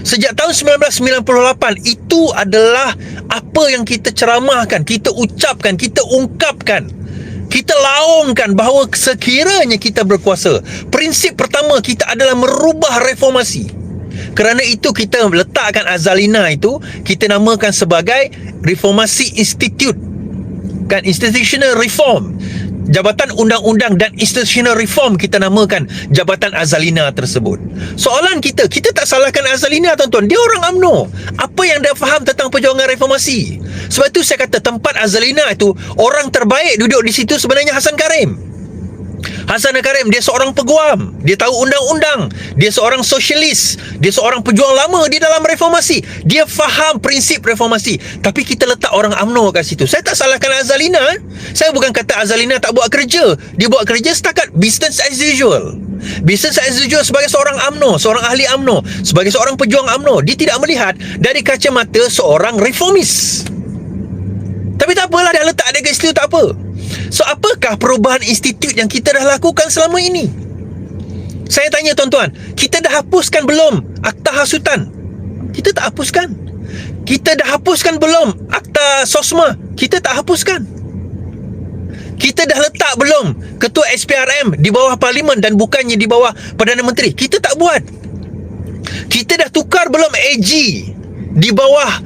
Sejak tahun 1998, itu adalah apa yang kita ceramahkan, kita ucapkan, kita ungkapkan, kita laungkan bahawa sekiranya kita berkuasa, prinsip pertama kita adalah merubah reformasi. Kerana itu kita letakkan Azalina itu, kita namakan sebagai Reformasi Institute, kan, Institutional Reform. Jabatan Undang-Undang dan Institutional Reform kita namakan Jabatan Azalina tersebut. Soalan kita tak salahkan Azalina, tuan-tuan. Dia orang UMNO. Apa yang dia faham tentang perjuangan reformasi? Sebab tu saya kata tempat Azalina itu, orang terbaik duduk di situ sebenarnya Hasan Karim. Hasan Karim, dia seorang peguam, dia tahu undang-undang, dia seorang sosialis, dia seorang pejuang lama di dalam reformasi, dia faham prinsip reformasi. Tapi kita letak orang UMNO kat situ. Saya tak salahkan Azalina. Saya bukan kata Azalina tak buat kerja. Dia buat kerja setakat business as usual. Business as usual sebagai seorang UMNO, seorang ahli UMNO, sebagai seorang pejuang UMNO. Dia tidak melihat dari kacamata seorang reformis. Tapi tak apalah, dah letak dia kat situ, tak apa. So, apakah perubahan institut yang kita dah lakukan selama ini? Saya tanya tuan-tuan, kita dah hapuskan belum akta hasutan? Kita tak hapuskan. Kita dah hapuskan belum akta SOSMA? Kita tak hapuskan. Kita dah letak belum ketua SPRM di bawah Parlimen dan bukannya di bawah Perdana Menteri? Kita tak buat. Kita dah tukar belum AG di bawah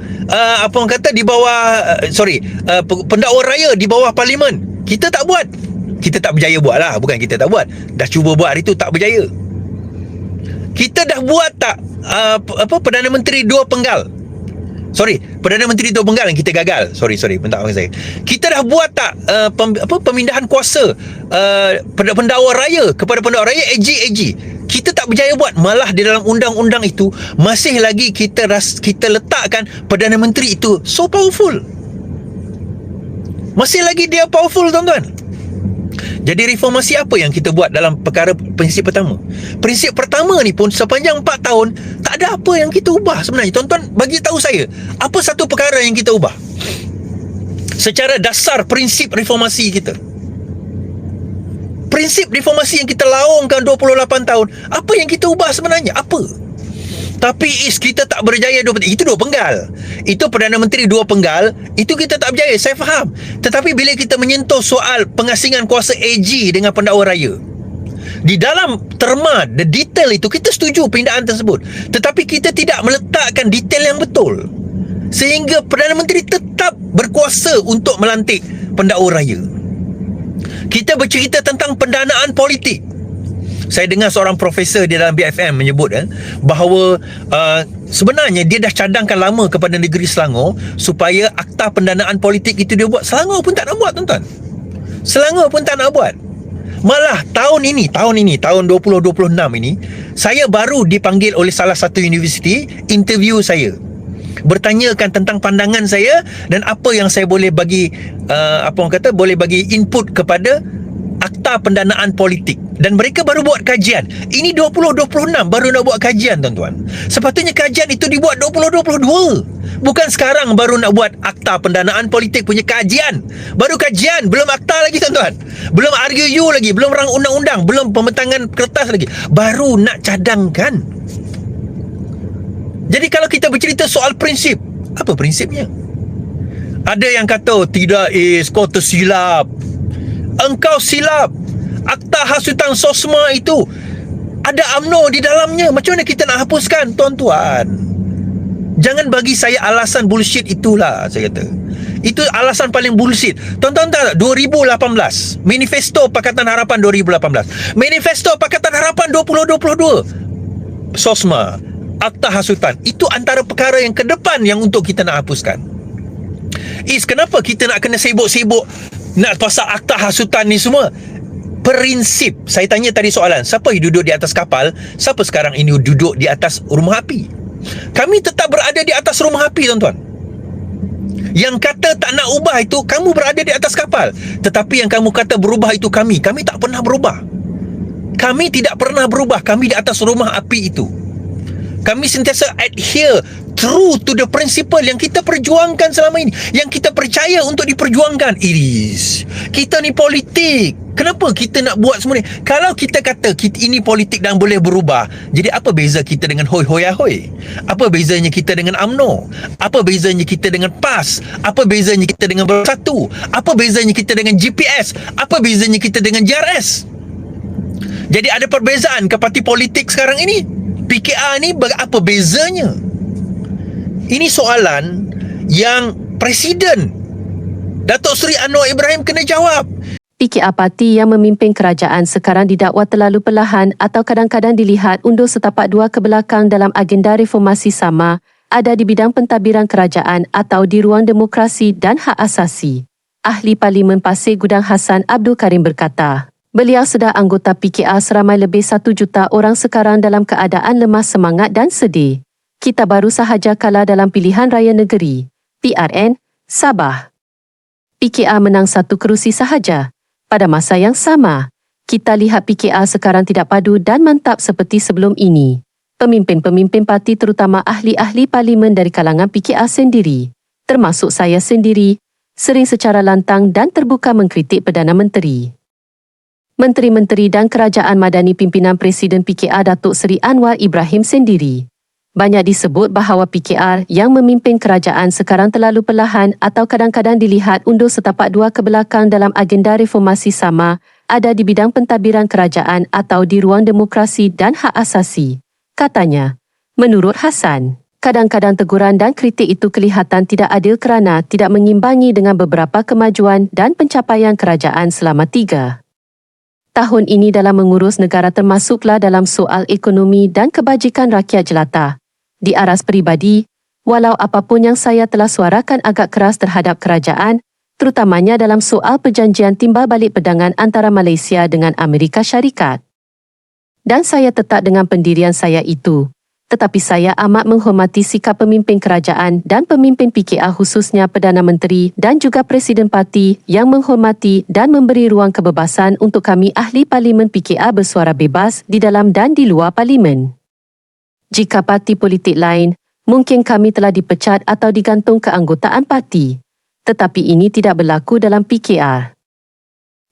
pendakwa raya di bawah Parlimen? Kita tak buat. Kita tak berjaya buat lah. Bukan kita tak buat, dah cuba buat hari tu tak berjaya. Kita dah buat tak Perdana Menteri dua penggal? Perdana Menteri dua penggal yang kita gagal. Minta maaf saya. Kita dah buat tak pemindahan kuasa pendakwa raya kepada pendakwa raya AG? Kita tak berjaya buat. Malah di dalam undang-undang itu masih lagi kita letakkan Perdana Menteri itu so powerful. Masih lagi dia powerful, tuan-tuan. Jadi reformasi apa yang kita buat dalam perkara prinsip pertama? Prinsip pertama ni pun sepanjang 4 tahun tak ada apa yang kita ubah sebenarnya. Tuan-tuan, bagi tahu saya, apa satu perkara yang kita ubah secara dasar prinsip reformasi kita? Prinsip reformasi yang kita laungkan 28 tahun, apa yang kita ubah sebenarnya? Apa? Tapi kita tak berjaya. Itu dua penggal. Itu Perdana Menteri dua penggal. Itu kita tak berjaya, saya faham. Tetapi bila kita menyentuh soal pengasingan kuasa AG dengan pendakwa raya, di dalam terma, the detail itu, kita setuju pindahan tersebut. Tetapi kita tidak meletakkan detail yang betul, sehingga Perdana Menteri tetap berkuasa untuk melantik pendakwa raya. Kita bercerita tentang pendanaan politik. Saya dengar seorang profesor di dalam BFM menyebut bahawa sebenarnya dia dah cadangkan lama kepada negeri Selangor supaya akta pendanaan politik itu dia buat. Selangor pun tak nak buat, tuan-tuan. Selangor pun tak nak buat. Malah tahun 2026 ini, saya baru dipanggil oleh salah satu universiti, interview saya, bertanyakan tentang pandangan saya dan apa yang saya boleh bagi boleh bagi input kepada akta pendanaan politik. Dan mereka baru buat kajian. Ini 2026 baru nak buat kajian, tuan-tuan. Sepatutnya kajian itu dibuat 2022. Bukan sekarang baru nak buat akta pendanaan politik punya kajian. Baru kajian, belum akta lagi, tuan-tuan. Belum RUU lagi, belum rang undang-undang, belum pembentangan kertas lagi. Baru nak cadangkan. Jadi kalau kita bercerita soal prinsip, apa prinsipnya? Ada yang kata, tidak, kau tersilap. Engkau silap. Akta hasutan SOSMA itu ada UMNO di dalamnya. Macam mana kita nak hapuskan, tuan-tuan? Jangan bagi saya alasan bullshit itulah, saya kata. Itu alasan paling bullshit. Tuan-tuan tahu tak, 2018, Manifesto Pakatan Harapan 2018, Manifesto Pakatan Harapan 2022, SOSMA, akta hasutan, itu antara perkara yang ke depan yang untuk kita nak hapuskan. Kenapa kita nak kena sibuk-sibuk nak pasal akta hasutan ni semua? Prinsip. Saya tanya tadi soalan, siapa yang duduk di atas kapal? Siapa sekarang ini duduk di atas rumah api? Kami tetap berada di atas rumah api, tuan-tuan. Yang kata tak nak ubah itu, kamu berada di atas kapal. Tetapi yang kamu kata berubah itu kami tak pernah berubah. Kami tidak pernah berubah. Kami di atas rumah api itu. Kami sentiasa adhere true to the principle yang kita perjuangkan selama ini, yang kita percaya untuk diperjuangkan. Kita ni politik. Kenapa kita nak buat semua ni? Kalau kita kata ini politik dan boleh berubah, jadi apa beza kita dengan hoi-hoi-ahoi? Apa bezanya kita dengan UMNO? Apa bezanya kita dengan PAS? Apa bezanya kita dengan Bersatu? Apa bezanya kita dengan GPS? Apa bezanya kita dengan JRS? Jadi ada perbezaan ke parti politik sekarang ini? PKR ni apa bezanya? Ini soalan yang Presiden Datuk Seri Anwar Ibrahim kena jawab. PKR parti yang memimpin kerajaan sekarang didakwa terlalu perlahan atau kadang-kadang dilihat undur setapak dua ke belakang dalam agenda reformasi sama ada di bidang pentadbiran kerajaan atau di ruang demokrasi dan hak asasi. Ahli Parlimen Pasir Gudang Hassan Abdul Karim berkata, beliau sedar anggota PKR seramai lebih 1 juta orang sekarang dalam keadaan lemah semangat dan sedih. Kita baru sahaja kalah dalam pilihan raya negeri, PRN, Sabah. PKR menang 1 kerusi sahaja. Pada masa yang sama, kita lihat PKR sekarang tidak padu dan mantap seperti sebelum ini. Pemimpin-pemimpin parti terutama ahli-ahli parlimen dari kalangan PKR sendiri, termasuk saya sendiri, sering secara lantang dan terbuka mengkritik Perdana Menteri. Menteri-menteri dan kerajaan madani pimpinan Presiden PKR Datuk Seri Anwar Ibrahim sendiri. Banyak disebut bahawa PKR yang memimpin kerajaan sekarang terlalu perlahan atau kadang-kadang dilihat undur setapak dua ke belakang dalam agenda reformasi sama ada di bidang pentadbiran kerajaan atau di ruang demokrasi dan hak asasi. Katanya, menurut Hassan, kadang-kadang teguran dan kritik itu kelihatan tidak adil kerana tidak mengimbangi dengan beberapa kemajuan dan pencapaian kerajaan selama 3 tahun ini dalam mengurus negara termasuklah dalam soal ekonomi dan kebajikan rakyat jelata. Di aras peribadi, walau apapun yang saya telah suarakan agak keras terhadap kerajaan, terutamanya dalam soal perjanjian timbal balik perdagangan antara Malaysia dengan Amerika Syarikat. Dan saya tetap dengan pendirian saya itu. Tetapi saya amat menghormati sikap pemimpin kerajaan dan pemimpin PKR khususnya Perdana Menteri dan juga Presiden Parti yang menghormati dan memberi ruang kebebasan untuk kami ahli Parlimen PKR bersuara bebas di dalam dan di luar Parlimen. Jika parti politik lain, mungkin kami telah dipecat atau digantung keanggotaan parti. Tetapi ini tidak berlaku dalam PKR.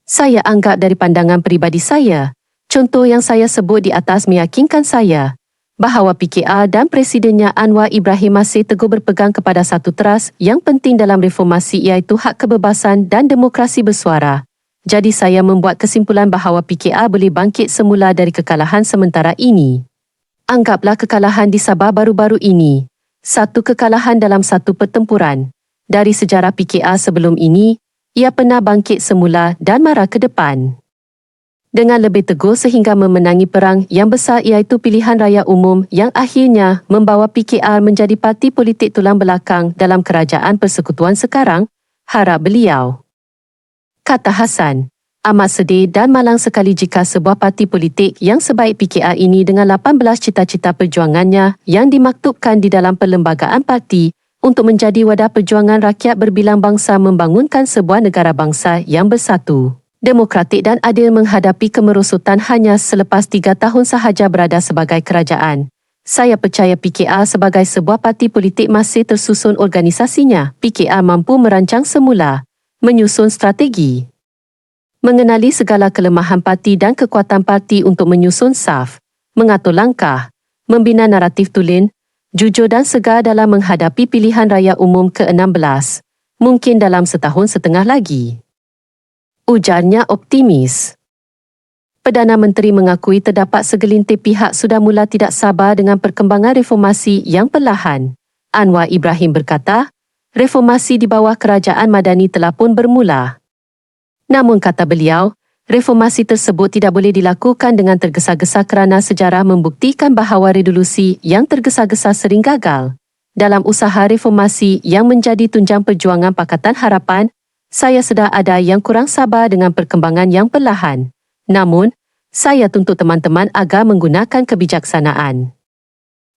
Saya anggap dari pandangan peribadi saya, contoh yang saya sebut di atas meyakinkan saya, bahawa PKR dan Presidennya Anwar Ibrahim masih teguh berpegang kepada satu teras yang penting dalam reformasi iaitu hak kebebasan dan demokrasi bersuara. Jadi saya membuat kesimpulan bahawa PKR boleh bangkit semula dari kekalahan sementara ini. Anggaplah kekalahan di Sabah baru-baru ini, satu kekalahan dalam satu pertempuran. Dari sejarah PKR sebelum ini, ia pernah bangkit semula dan marah ke depan. Dengan lebih teguh sehingga memenangi perang yang besar iaitu pilihan raya umum yang akhirnya membawa PKR menjadi parti politik tulang belakang dalam kerajaan persekutuan sekarang, harap beliau. Kata Hassan, amat sedih dan malang sekali jika sebuah parti politik yang sebaik PKR ini dengan 18 cita-cita perjuangannya yang dimaktubkan di dalam perlembagaan parti untuk menjadi wadah perjuangan rakyat berbilang bangsa membangunkan sebuah negara bangsa yang bersatu, demokratik dan adil menghadapi kemerosotan hanya selepas 3 tahun sahaja berada sebagai kerajaan. Saya percaya PKR sebagai sebuah parti politik masih tersusun organisasinya. PKR mampu merancang semula, menyusun strategi, mengenali segala kelemahan parti dan kekuatan parti untuk menyusun saf, mengatur langkah, membina naratif tulen, jujur dan segar dalam menghadapi pilihan raya umum ke-16, mungkin dalam setahun setengah lagi. Ujarnya optimis. Perdana Menteri mengakui terdapat segelintir pihak sudah mula tidak sabar dengan perkembangan reformasi yang perlahan. Anwar Ibrahim berkata, reformasi di bawah kerajaan madani telah pun bermula. Namun kata beliau, reformasi tersebut tidak boleh dilakukan dengan tergesa-gesa kerana sejarah membuktikan bahawa revolusi yang tergesa-gesa sering gagal. Dalam usaha reformasi yang menjadi tunjang perjuangan Pakatan Harapan, saya sedar ada yang kurang sabar dengan perkembangan yang perlahan. Namun, saya tuntut teman-teman agar menggunakan kebijaksanaan.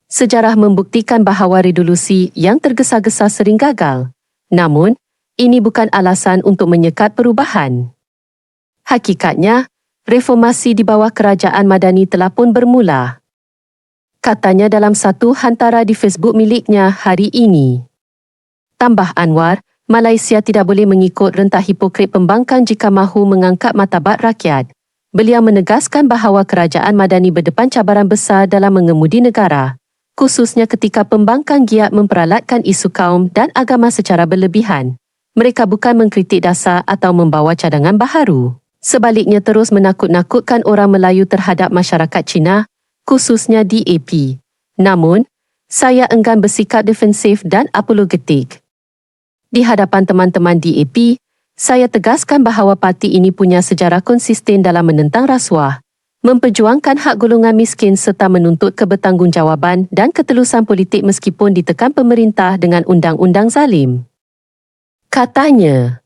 Sejarah membuktikan bahawa revolusi yang tergesa-gesa sering gagal. Namun, ini bukan alasan untuk menyekat perubahan. Hakikatnya, reformasi di bawah kerajaan madani telah pun bermula. Katanya dalam satu hantara di Facebook miliknya hari ini. Tambah Anwar, Malaysia tidak boleh mengikut rentah hipokrit pembangkang jika mahu mengangkat martabat rakyat. Beliau menegaskan bahawa kerajaan Madani berdepan cabaran besar dalam mengemudi negara, khususnya ketika pembangkang giat memperalatkan isu kaum dan agama secara berlebihan. Mereka bukan mengkritik dasar atau membawa cadangan baharu. Sebaliknya terus menakut-nakutkan orang Melayu terhadap masyarakat Cina, khususnya DAP. Namun, saya enggan bersikap defensif dan apologetik. Di hadapan teman-teman DAP, saya tegaskan bahawa parti ini punya sejarah konsisten dalam menentang rasuah, memperjuangkan hak golongan miskin serta menuntut kebertanggungjawaban dan ketelusan politik meskipun ditekan pemerintah dengan undang-undang zalim. Katanya,